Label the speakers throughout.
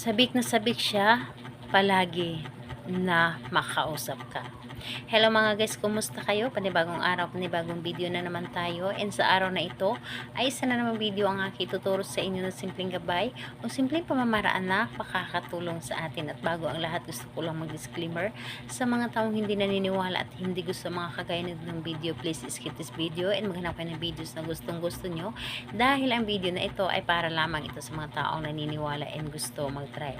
Speaker 1: Sabik na sabik siya palagi na makausap ka. Hello mga guys, kumusta kayo? Panibagong araw, panibagong video na naman tayo. And sa araw na ito ay isa na namang video ang aking tuturo sa inyo ng simpleng gabay o simpleng pamamaraan na makakatulong sa atin. At bago ang lahat, gusto ko lang mag-disclaimer sa mga taong hindi naniniwala at hindi gusto mga kagaya ng video. Please skip this video and maghanap kayo ng videos na gustong gusto nyo, dahil ang video na ito ay para lamang ito sa mga taong naniniwala and gusto mag-try.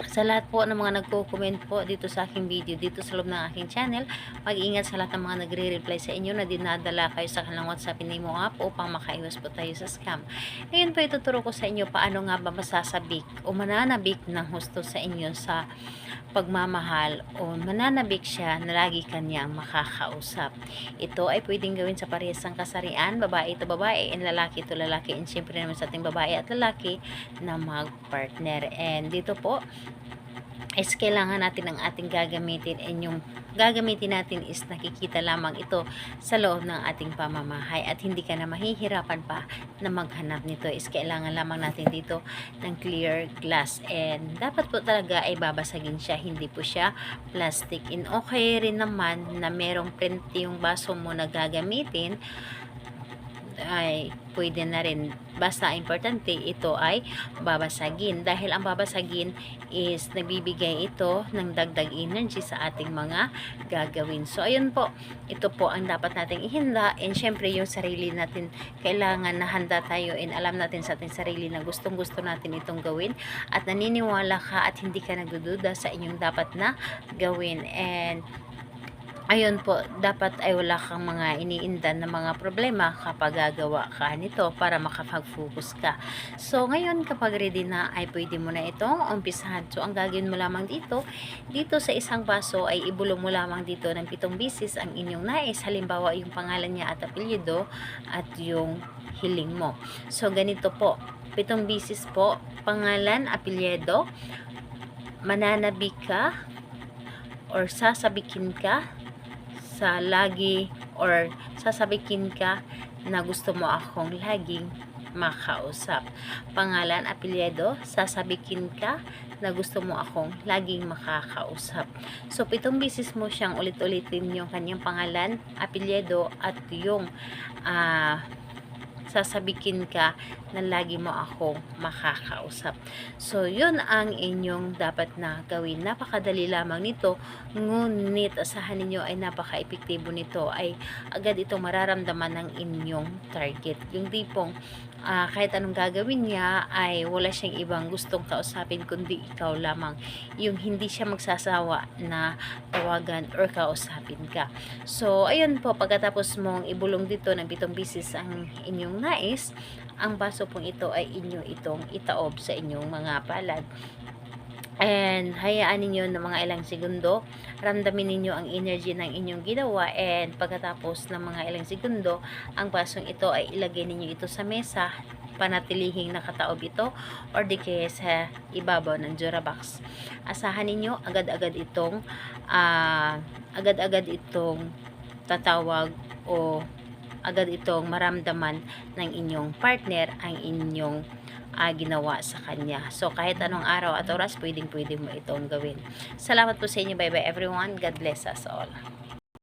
Speaker 1: Sa lahat po ng mga nagko-comment po dito sa aking video, dito sa loob ng aking channel, mag-ingat sa lahat ng mga nagre-reply sa inyo na dinadala kayo sa kanilang WhatsApp Nimo app upang makaiwas po tayo sa scam. Ngayon po ituturo ko sa inyo paano nga ba masasabik o mananabik ng husto sa inyo sa pagmamahal o mananabik siya na lagi kanyang makakausap. Ito ay pwedeng gawin sa parehasang kasarian, babae to babae and lalaki to lalaki, and syempre naman sa ating babae at lalaki na mag-partner. And dito po is kailangan natin ang ating gagamitin, and yung gagamitin natin is nakikita lamang ito sa loob ng ating pamamahay at hindi ka na mahihirapan pa na maghanap nito. Is kailangan lamang natin dito ng clear glass, and dapat po talaga ay babasagin siya, hindi po siya plastic. And okay rin naman na merong print yung baso mo na gagamitin, ay pwede na rin, basta importante ito ay babasagin, dahil ang babasagin is nagbibigay ito ng dagdag energy sa ating mga gagawin. So ayun po, ito po ang dapat nating ihanda, and syempre yung sarili natin, kailangan na handa tayo and alam natin sa ating sarili na gustong gusto natin itong gawin at naniniwala ka at hindi ka nagdududa sa inyong dapat na gawin. And ayun po, dapat ay wala kang mga iniindan na mga problema kapag gagawa ka nito para makapag-focus ka. So, ngayon kapag ready na ay pwede mo na itong umpisahan. So, ang gagawin mo lamang dito sa isang baso ay ibulong mo lamang dito ng 7 bisis ang inyong nais. Halimbawa, yung pangalan niya at apelyido at yung hiling mo. So, ganito po. 7 bisis po, pangalan, apelyido, mananabik ka or sasabikin ka sa lagi, or sasabikin ka na gusto mo akong laging makausap. Pangalan, apelyido, sasabikin ka na gusto mo akong laging makakausap. So, 7 bisis mo siyang ulit-ulitin yung kanyang pangalan, apelyido at yung sasabikin ka na lagi mo akong makakausap. So, yun ang inyong dapat na gawin. Napakadali lamang nito, ngunit asahan ninyo ay napaka-epektibo nito, ay agad itong mararamdaman ng inyong target. Yung tipong kahit anong gagawin niya ay wala siyang ibang gustong kausapin kundi ikaw lamang, yung hindi siya magsasawa na tawagan or kausapin ka. So ayun po, pagkatapos mong ibulong dito ng 7 bisis ang inyong nais, ang baso pong ito ay inyo itong itaob sa inyong mga palad. And hayaan ninyo ng mga ilang segundo, ramdamin ninyo ang energy ng inyong ginawa, and pagkatapos ng mga ilang segundo, ang basong ito ay ilagay ninyo ito sa mesa, panatilihing nakataob ito or di kaya sa ibabaw ng Durabox. Asahan ninyo agad-agad itong tatawag o agad itong maramdaman ng inyong partner ang inyong ginawa sa kanya. So, kahit anong araw at oras, pwedeng mo itong gawin. Salamat po sa inyo. Bye-bye everyone. God bless us all.